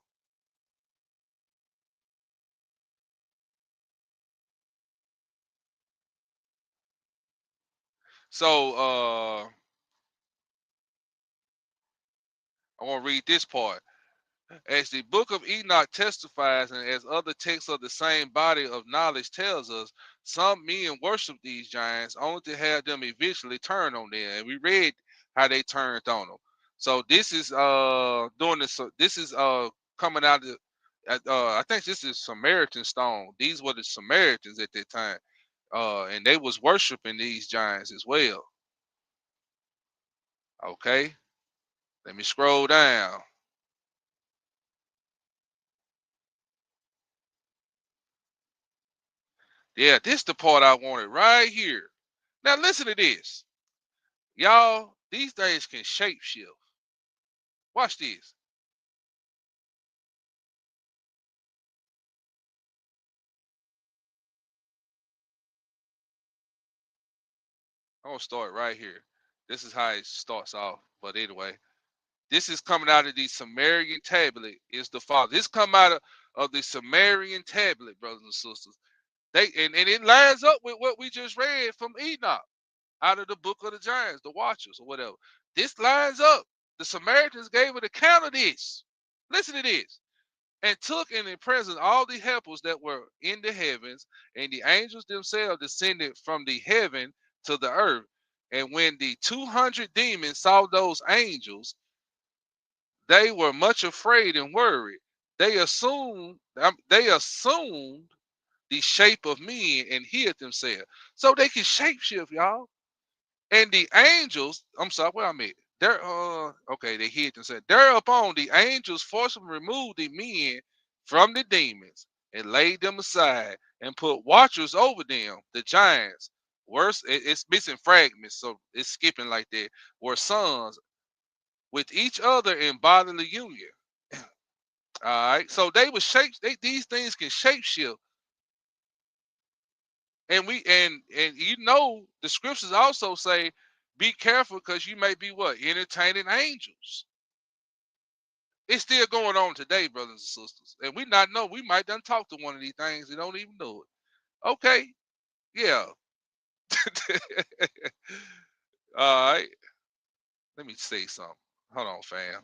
So I want to read this part. As the book of Enoch testifies, and as other texts of the same body of knowledge tells us, some men worship these giants only to have them eventually turn on them. And we read how they turned on them. So this is doing this. This is coming out of. I think this is Samaritan stone. These were the Samaritans at that time, and they was worshiping these giants as well. Okay, let me scroll down. Yeah, this the part I wanted right here. Now listen to this. Y'all, these things can shapeshift. Watch this. I'm gonna start right here. This is how it starts off. But anyway, this is coming out of the Sumerian tablet. Is the father. This come out of the Sumerian tablet, brothers and sisters. They and it lines up with what we just read from Enoch out of the book of the giants, the watchers, or whatever. This lines up. The Samaritans gave an account of this. Listen to this. And took in the presence all the helpers that were in the heavens, and the angels themselves descended from the heaven to the earth. And when the 200 demons saw those angels, they were much afraid and worried. They assumed the shape of men and hid themselves. So they can shapeshift, y'all. And the angels, I'm sorry, where I'm at. They're okay, they hid themselves. Thereupon the angels forcibly removed the men from the demons and laid them aside and put watchers over them, the giants. Worse, it's missing fragments, so it's skipping like that. Were sons with each other in bodily union. All right, so they were these things can shapeshift, and the scriptures also say, be careful because you may be what, entertaining angels. It's still going on today, brothers and sisters, and we not know, we might done talk to one of these things and don't even know it. Okay, yeah. All right, let me say something. Hold on, fam.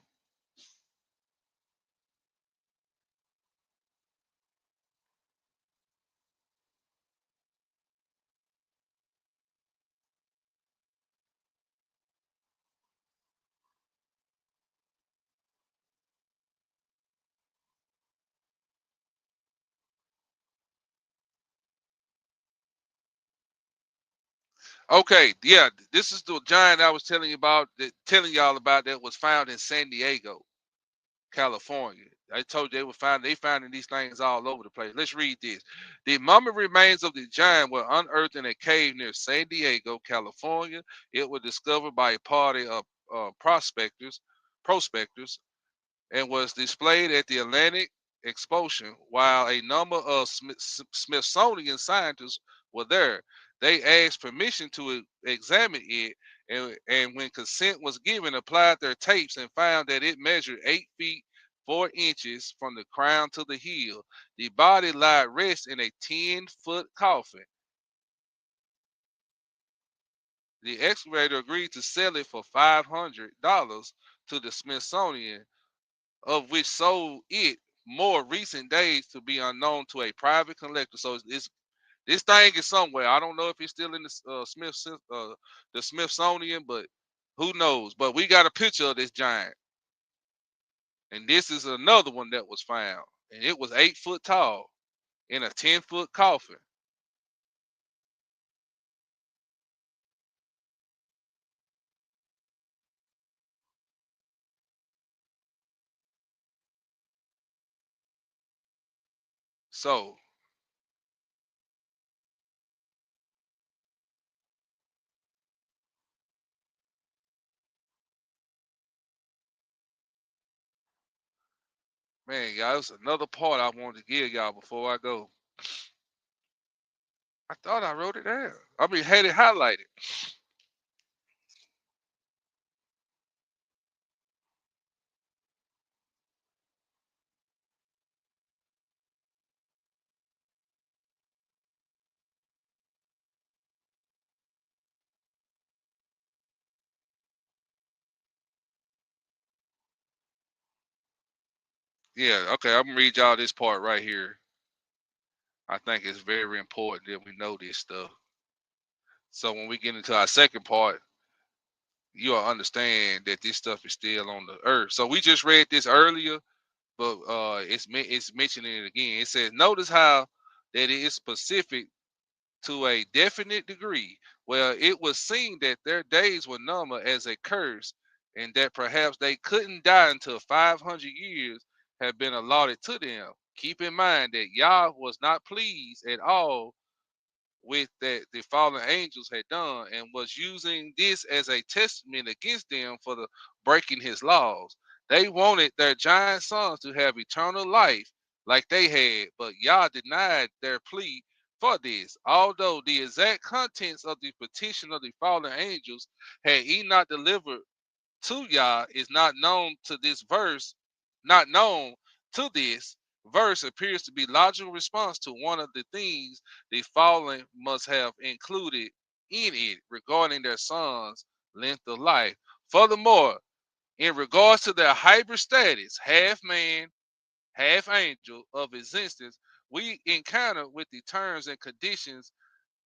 Okay, yeah, this is the giant I was telling you about, telling y'all about, that was found in San Diego, California. I told you they finding these things all over the place. Let's read this. The mummy remains of the giant were unearthed in a cave near San Diego, California. It was discovered by a party of prospectors and was displayed at the Atlantic Exposition. While a number of Smithsonian scientists were there, they asked permission to examine it, and when consent was given, applied their tapes and found that it measured 8 feet 4 inches from the crown to the heel. The body lied rest in a 10-foot coffin. The excavator agreed to sell it for $500 to the Smithsonian, of which sold it more recent days to be unknown to a private collector. So this thing is somewhere. I don't know if it's still in the Smithsonian, but who knows? But we got a picture of this giant, and this is another one that was found, and it was 8 foot tall in a 10-foot coffin. So, man, y'all, there's another part I wanted to give y'all before I go. I thought I wrote it down. I mean, had it highlighted. Yeah, okay, I'm gonna read y'all this part right here. I think it's very important that we know this stuff. So when we get into our second part, you'll understand that this stuff is still on the earth. So we just read this earlier, but it's mentioning it again. It says, notice how that it is specific to a definite degree. Well, it was seen that their days were numbered as a curse, and that perhaps they couldn't die until 500 years had been allotted to them. Keep in mind that Yah was not pleased at all with that the fallen angels had done, and was using this as a testament against them for the breaking his laws. They wanted their giant sons to have eternal life like they had, but Yah denied their plea for this. Although the exact contents of the petition of the fallen angels had Enoch delivered to Yah is not known to this verse appears to be logical response to one of the things the fallen must have included in it regarding their sons' length of life. Furthermore, in regards to their hybrid status, half man, half angel of existence, we encounter with the terms and conditions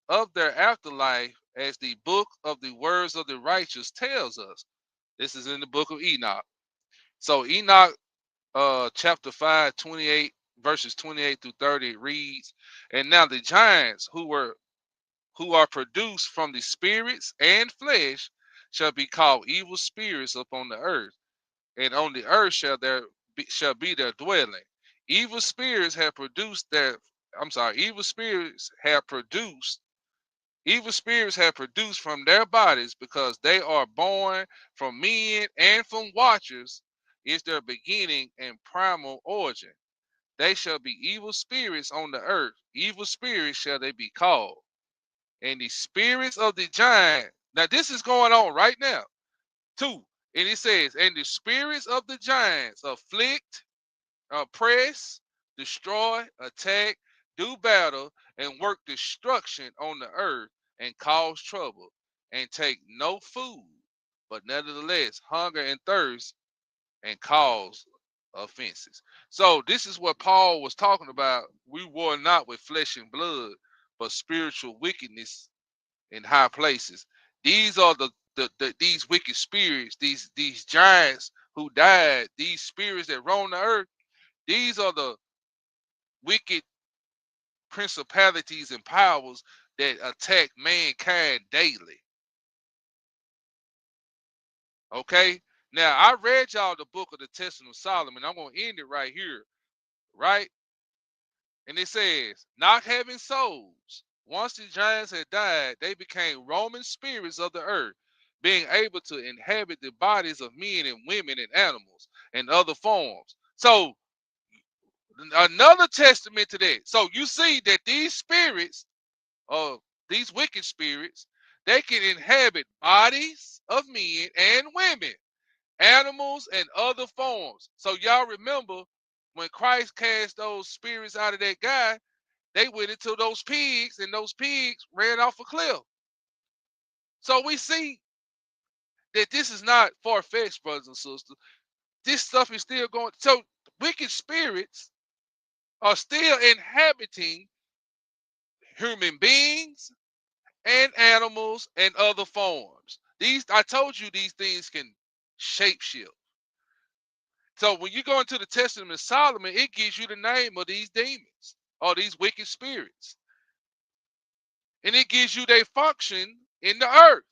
of their afterlife as the book of the words of the righteous tells us. This is in the book of Enoch. So Enoch chapter 5, 28, verses 28 through 30 reads, and now the giants who are produced from the spirits and flesh shall be called evil spirits upon the earth, and on the earth shall be their dwelling. Evil spirits have produced their evil spirits have produced from their bodies, because they are born from men and from watchers, is their beginning and primal origin. They shall be evil spirits on the earth. Evil spirits shall they be called. And the spirits of the giant. Now this is going on right now. 2. And it says, and the spirits of the giants afflict, oppress, destroy, attack, do battle, and work destruction on the earth, and cause trouble, and take no food, but nevertheless hunger and thirst, and cause offenses. So this is what Paul was talking about. We war not with flesh and blood, but spiritual wickedness in high places. These are these wicked spirits, these giants who died, these spirits that roam the earth. These are the wicked principalities and powers that attack mankind daily. Okay? Now, I read y'all the book of the Testament of Solomon. I'm going to end it right here, right? And it says, not having souls, once the giants had died, they became roaming spirits of the earth, being able to inhabit the bodies of men and women and animals. and other forms. So another testament to that. So you see that these spirits, these wicked spirits, they can inhabit bodies of men and women, animals, and other forms. So y'all remember when Christ cast those spirits out of that guy, they went into those pigs, and those pigs ran off a cliff. So we see that this is not far-fetched, brothers and sisters. This stuff is still going. So wicked spirits are still inhabiting human beings and animals and other forms. These, I told you, these things can shapeshift. So when you go into the Testament of Solomon, it gives you the name of these demons or these wicked spirits. And it gives you their function in the earth.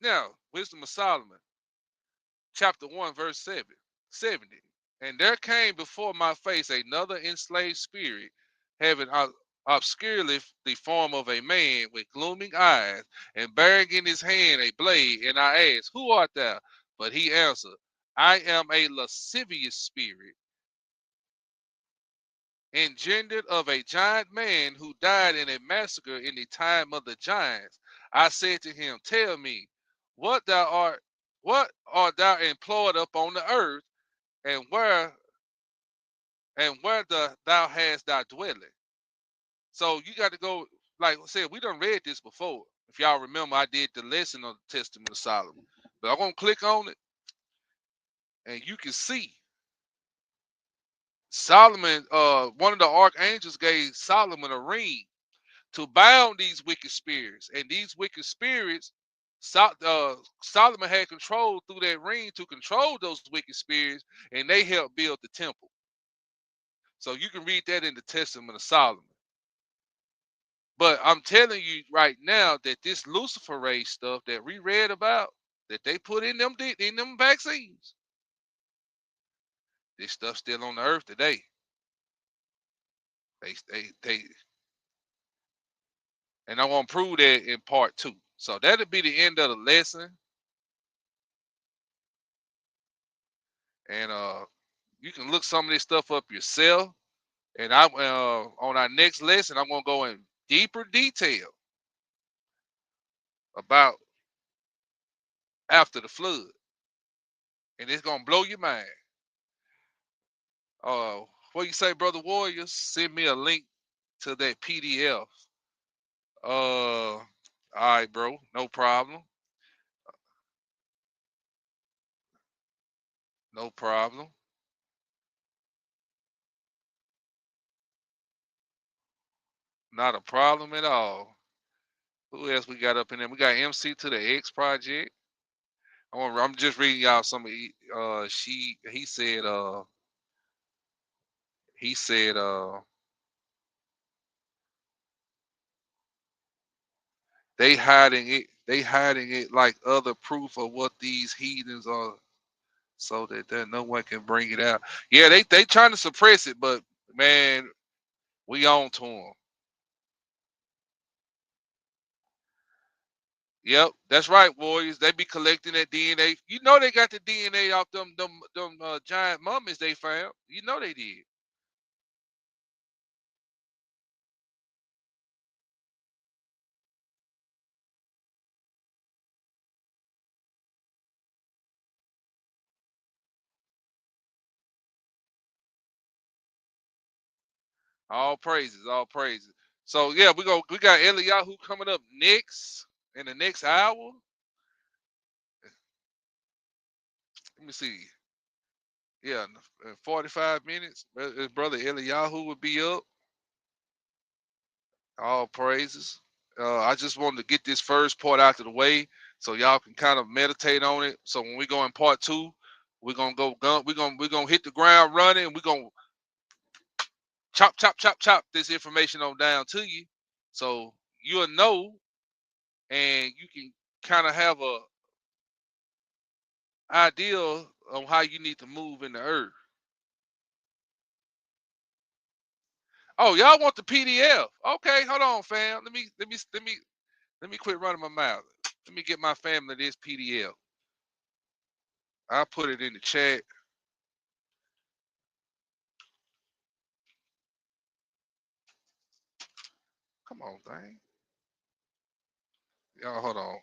Now, Wisdom of Solomon, chapter 1, verse 70. And there came before my face another enslaved spirit, having obscurely the form of a man with glooming eyes, and bearing in his hand a blade. And I asked, who art thou? But he answered, I am a lascivious spirit, engendered of a giant man who died in a massacre in the time of the giants. I said to him, tell me, what art thou employed upon the earth, and where thou hast thy dwelling? So you got to go, like I said, we done read this before. If y'all remember, I did the lesson on the Testament of Solomon. But I'm gonna click on it, and you can see Solomon, one of the archangels gave Solomon a ring to bound these wicked spirits. And these wicked spirits, Solomon had control through that ring to control those wicked spirits, and they helped build the temple. So you can read that in the Testament of Solomon. But I'm telling you right now that this Lucifer Race stuff that we read about, that they put in them vaccines, this stuff still on the earth today. They and I want to prove that in part 2. So that'll be the end of the lesson. And you can look some of this stuff up yourself. And I on our next lesson, I'm gonna go in deeper detail about after the flood, and it's gonna blow your mind. What you say, Brother Warriors? Send me a link to that PDF. All right, bro, no problem, no problem, not a problem at all. Who else we got up in there? We got MC to the X Project. I'm just reading y'all some of he said they hiding it like other proof of what these heathens are, so that no one can bring it out. Yeah, they trying to suppress it, but man, we on to them. Yep, that's right, Warriors. They be collecting that DNA. You know they got the DNA off them giant mummies they found. You know they did. All praises, all praises. So yeah, we got Eliyahu coming up next in the next hour. Let me see. Yeah, in 45 minutes, his brother Eliyahu will be up. All praises. I just wanted to get this first part out of the way so y'all can kind of meditate on it. So when we go in part 2, we're gonna go gun. We're gonna hit the ground running. We're gonna chop, chop, chop, chop this information on down to you, so you'll know, and you can kind of have a idea on how you need to move in the earth. Oh, y'all want the PDF? Okay, hold on, fam. Let me quit running my mouth. Let me get my family this PDF. I'll put it in the chat. Come on, thing. Y'all, hold on.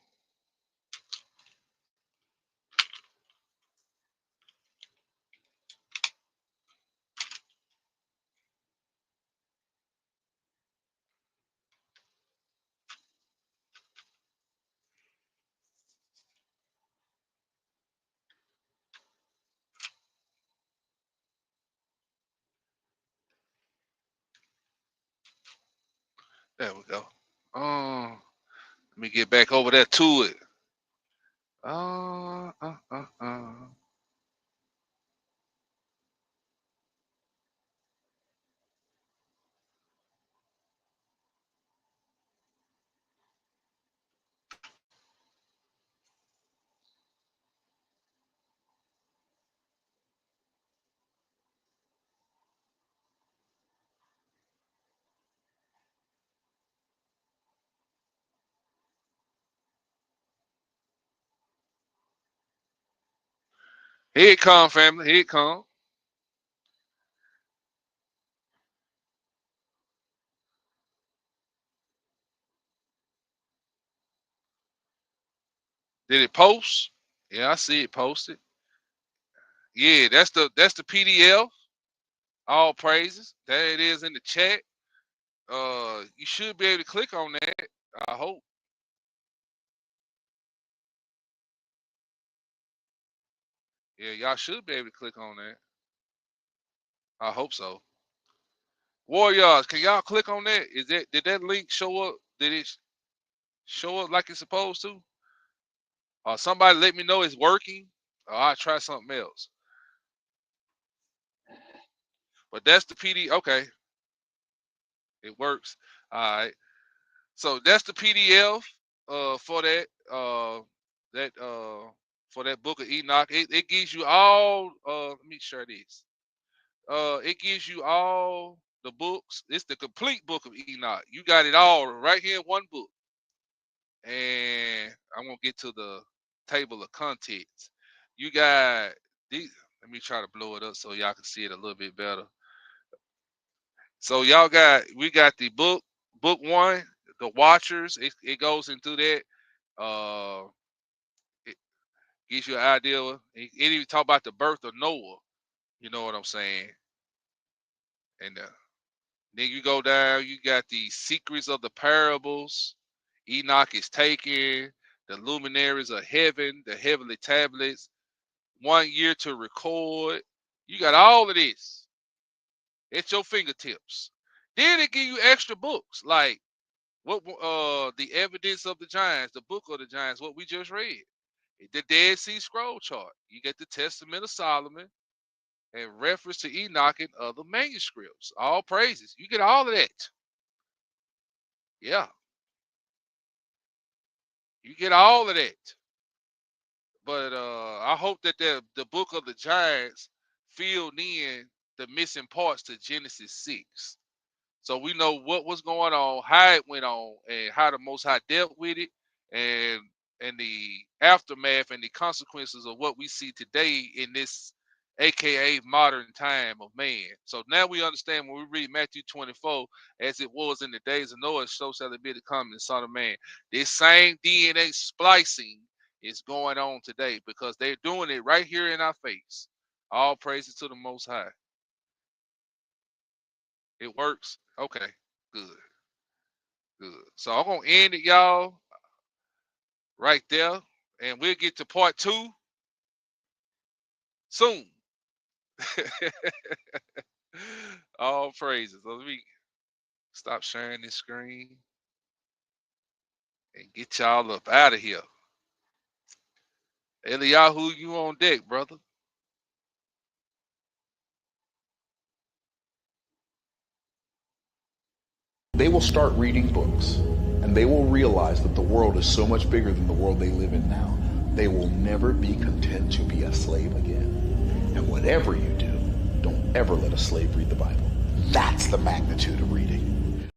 There we go. Let me get back over there to it. Uh. Here it come, family. Here it come. Did it post? Yeah, I see it posted. Yeah, that's the PDF. All praises. There it is in the chat. You should be able to click on that. I hope. Yeah, y'all should be able to click on that. I hope so. Warriors, can y'all click on that? Did that link show up? Did it show up like it's supposed to? Somebody let me know it's working. Or I'll try something else. But that's the PD. Okay. It works. All right. So that's the PDF for that for that book of Enoch. It gives you all let me share this. It gives you all the books. It's the complete book of Enoch. You got it all right here in one book. And I'm gonna get to the table of contents. You got these. Let me try to blow it up so y'all can see it a little bit better. So we got the book one, the Watchers. It goes into that. It gives you an idea. It even talk about the birth of Noah. You know what I'm saying? And then you go down. You got the secrets of the parables. Enoch is taken. The luminaries of heaven, the heavenly tablets. 1 year to record. You got all of this at your fingertips. Then it give you extra books like what the evidence of the giants, the book of the giants, what we just read, the Dead Sea Scroll chart. You get the Testament of Solomon and reference to Enoch and other manuscripts. All praises. You get all of that. Yeah, you get all of that. But I hope that the book of the giants filled in the missing parts to Genesis 6. So we know what was going on, how it went on, and how the Most High dealt with it, and the aftermath and the consequences of what we see today in this AKA modern time of man. So now we understand when we read Matthew 24, as it was in the days of Noah, so shall it be to come in the Son of Man. This same DNA splicing is going on today because they're doing it right here in our face. All praises to the Most High. It works. Okay, good. Good. So I'm gonna end it, y'all, right there, and we'll get to part 2 soon. All praises. So let me stop sharing this screen and get y'all up out of here. Eliyahu, you on deck, brother. They will start reading books, and they will realize that the world is so much bigger than the world they live in now. They will never be content to be a slave again. And whatever you do, don't ever let a slave read the Bible. That's the magnitude of reading.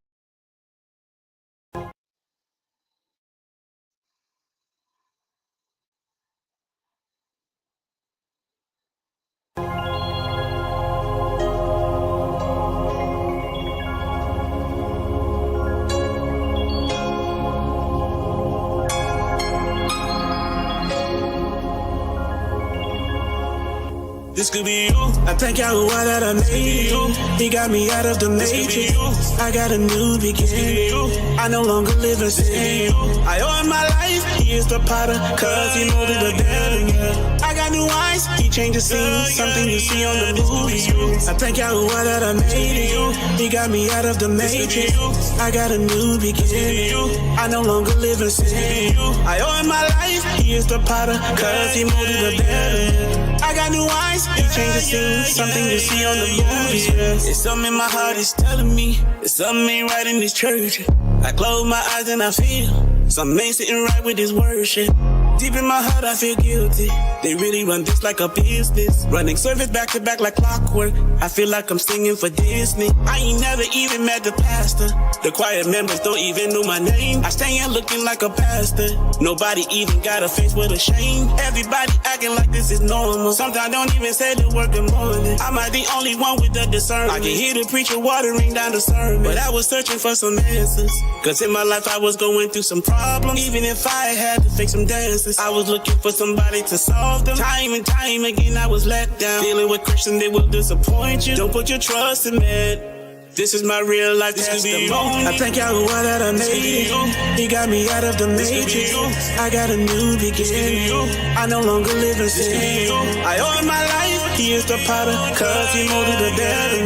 This could be you. I thank Yahweh that I made it. He got me out of the matrix. I got a new beginning. I no longer live in sin. I owe him my life. He is the potter, cause he molded the devil. I got new eyes. He changed the scene. Something you see on the movie screen. I thank Yahweh that I made it. He got me out of the matrix. I got a new beginning. I no longer live in sin. I owe him my life. He is the potter, cause he molded the devil. I got new eyes. He changed the scene. Something you see on the movie screen. It's something in my heart is telling me. It's something ain't right in this church. I close my eyes and I feel something ain't sitting right with this worship. Deep in my heart I feel guilty. They really run this like a business. Running service back to back like clockwork. I feel like I'm singing for Disney. I ain't never even met the pastor. The choir members don't even know my name. I stay in looking like a pastor. Nobody even got a face with a shame. Everybody acting like this is normal. Sometimes don't even say the word good morning. I'm not the only one with the discernment. I can hear the preacher watering down the sermon. But I was searching for some answers. Cause in my life I was going through some problems. Even if I had to fix some dances, I was looking for somebody to solve them. Time and time again I was let down. Dealing with Christians, they will disappoint you. Don't put your trust in man. This is my real life testimony. I thank Yahweh that I made it. He got me out of the matrix. I got a new beginning. I no longer live in sin. I owe him my life. He is the potter, cause he molded the devil.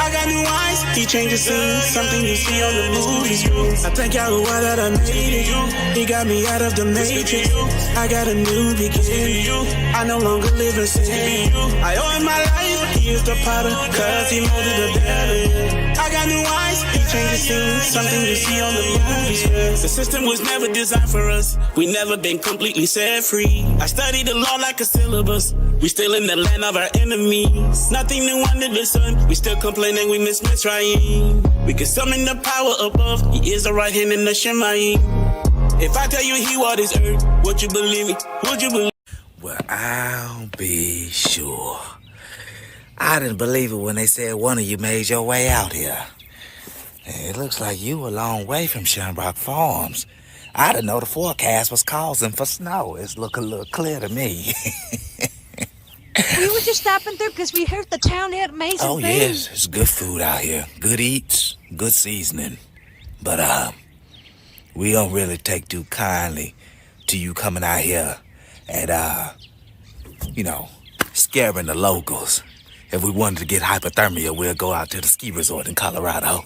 I got new eyes. He changed the scene. Something you see on the movie screen. I thank Yahweh that I made it. He got me out of the matrix. I got a new beginning. I no longer live in sin. I owe him my life. He is the potter, cause he molded the devil. I got new eyes. He changed the scene. Something you see on the movie screen. The system was never designed for us. We never been completely set free. I studied the law like a syllabus. We still in the land of our enemies. Nothing new under the sun. We still complaining we miss Mitzrayim. We can summon the power above. He is the right hand in the Shemayim. If I tell you he walked this earth, would you believe me? Would you believe? Well, I'll be sure. I didn't believe it when they said one of you made your way out here. It looks like you were a long way from Shamrock Farms. I didn't know the forecast was causing for snow. It's looking a little clear to me. We were just stopping through because we heard the town had amazing things. Oh, yes. It's good food out here. Good eats, good seasoning. But, we don't really take too kindly to you coming out here and, scaring the locals. If we wanted to get hypothermia, we'll go out to the ski resort in Colorado.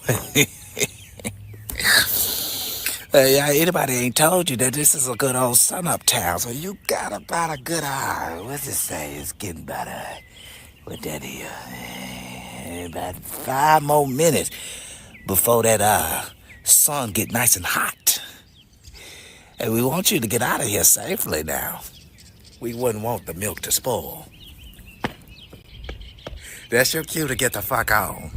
Anybody ain't told you that this is a good old sun-up town, so you got about a good hour. What's it say? It's getting better with that here. About 5 more minutes before that sun get nice and hot. And we want you to get out of here safely now. We wouldn't want the milk to spoil. That's your cue to get the fuck on.